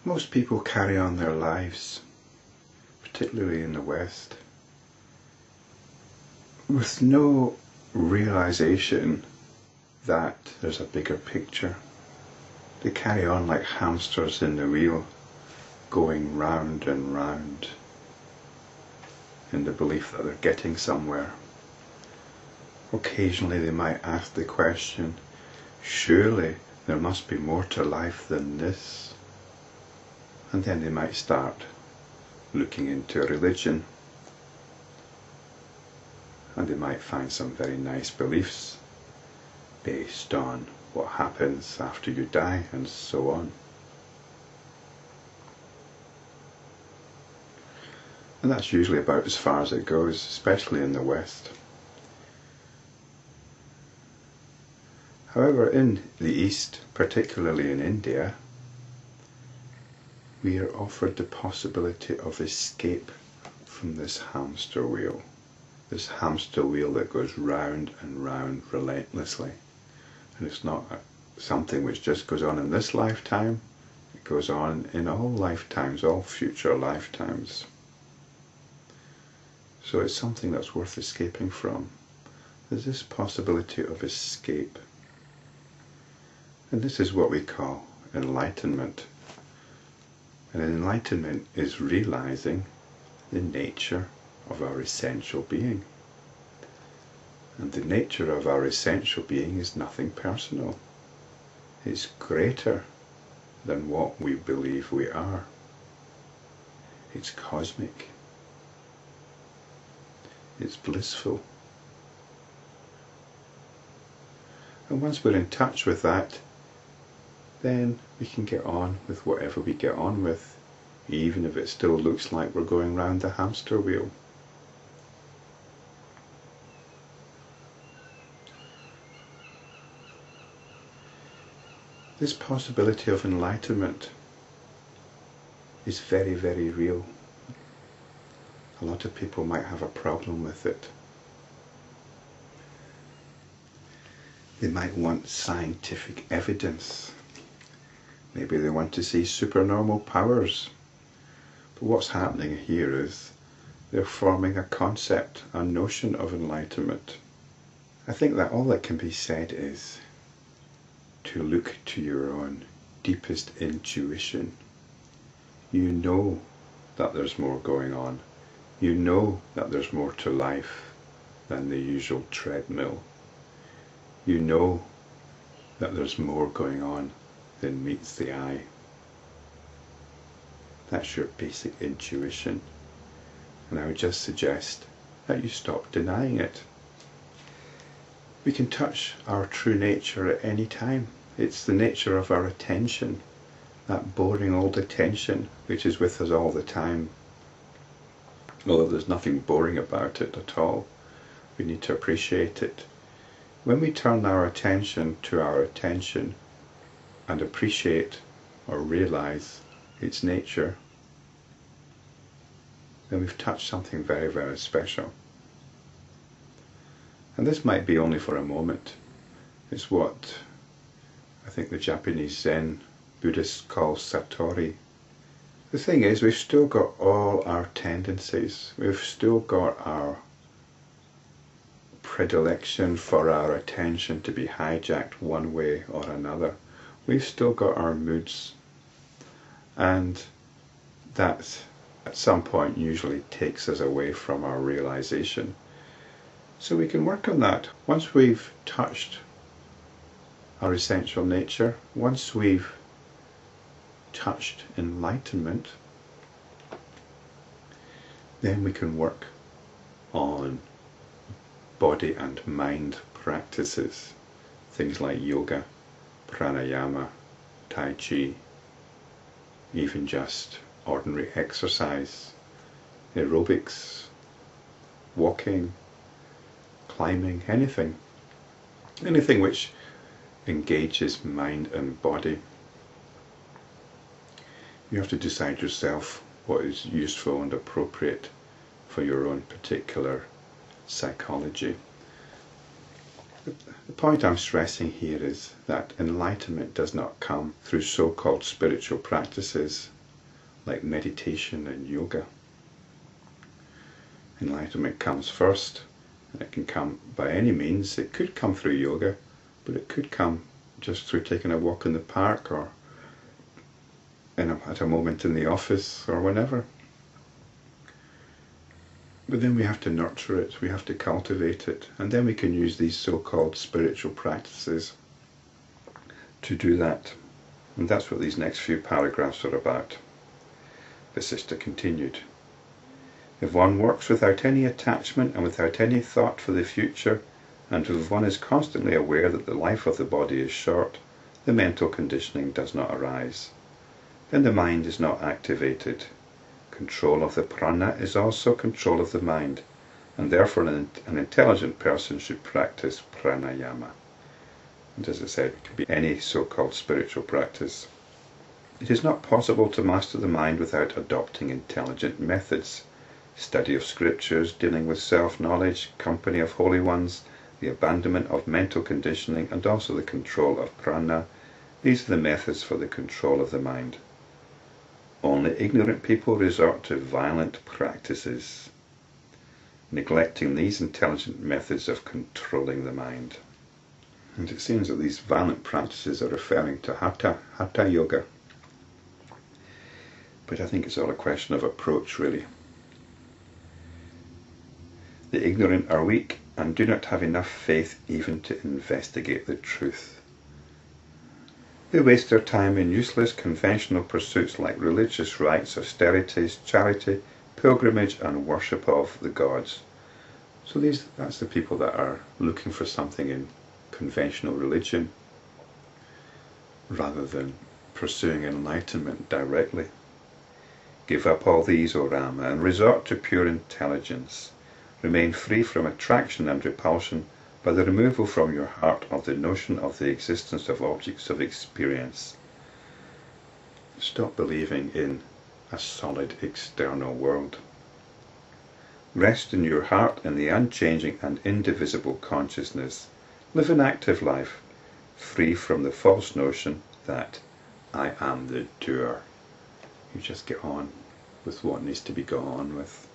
Most people carry on their lives, particularly in the West, with no realization that there's a bigger picture. They carry on like hamsters in the wheel, going round and round in the belief that they're getting somewhere. Occasionally they might ask the question, surely there must be more to life than this? And then they might start looking into religion, and they might find some very nice beliefs based on what happens after you die and so on. And that's usually about as far as it goes, especially in the West. However, in the East, particularly in India, we are offered the possibility of escape from this hamster wheel that goes round and round relentlessly. And it's not something which just goes on in this lifetime, it goes on in all lifetimes, all future lifetimes. So it's something that's worth escaping from. There's this possibility of escape. And this is what we call enlightenment. And enlightenment is realizing the nature of our essential being. And the nature of our essential being is nothing personal. It's greater than what we believe we are. It's cosmic. It's blissful. And once we're in touch with that, then we can get on with whatever we get on with, even if it still looks like we're going round the hamster wheel. This possibility of enlightenment is very, very real. A lot of people might have a problem with it. They might want scientific evidence. Maybe they want to see supernormal powers. But what's happening here is they're forming a concept, a notion of enlightenment. I think that all that can be said is to look to your own deepest intuition. You know that there's more going on. You know that there's more to life than the usual treadmill. You know that there's more going on than meets the eye. That's your basic intuition. And I would just suggest that you stop denying it. We can touch our true nature at any time. It's the nature of our attention, that boring old attention which is with us all the time. Although there's nothing boring about it at all, we need to appreciate it. When we turn our attention to our attention and appreciate or realize its nature, then we've touched something very, very special. And this might be only for a moment. It's what I think the Japanese Zen Buddhists call Satori. The thing is, we've still got all our tendencies. We've still got our predilection for our attention to be hijacked one way or another. We've still got our moods. And that at some point usually takes us away from our realization. So we can work on that. Once we've touched our essential nature, once we've touched enlightenment, then we can work on body and mind practices, things like yoga, pranayama, tai chi, even just ordinary exercise, aerobics, walking, climbing, anything which engages mind and body. You have to decide yourself what is useful and appropriate for your own particular psychology. The point I'm stressing here is that enlightenment does not come through so-called spiritual practices like meditation and yoga. Enlightenment comes first, and it can come by any means. It could come through yoga, but it could come just through taking a walk in the park, or at a moment in the office, or whenever. But then we have to nurture it, we have to cultivate it, and then we can use these so-called spiritual practices to do that. And that's what these next few paragraphs are about. Vasishta continued. If one works without any attachment and without any thought for the future, and if one is constantly aware that the life of the body is short, the mental conditioning does not arise. Then the mind is not activated. Control of the prana is also control of the mind, and therefore an intelligent person should practice pranayama. And as I said, it can be any so-called spiritual practice. It is not possible to master the mind without adopting intelligent methods. Study of scriptures, dealing with self-knowledge, company of holy ones, the abandonment of mental conditioning, and also the control of prana. These are the methods for the control of the mind. Only ignorant people resort to violent practices, neglecting these intelligent methods of controlling the mind. And it seems that these violent practices are referring to hatha yoga. But I think it's all a question of approach, really. The ignorant are weak and do not have enough faith even to investigate the truth. They waste their time in useless conventional pursuits like religious rites, austerities, charity, pilgrimage and worship of the gods. So that's the people that are looking for something in conventional religion rather than pursuing enlightenment directly. Give up all these, O Rama, and resort to pure intelligence. Remain free from attraction and repulsion by the removal from your heart of the notion of the existence of objects of experience. Stop believing in a solid external world. Rest in your heart in the unchanging and indivisible consciousness. Live an active life, free from the false notion that I am the doer. You just get on with what needs to be got on with.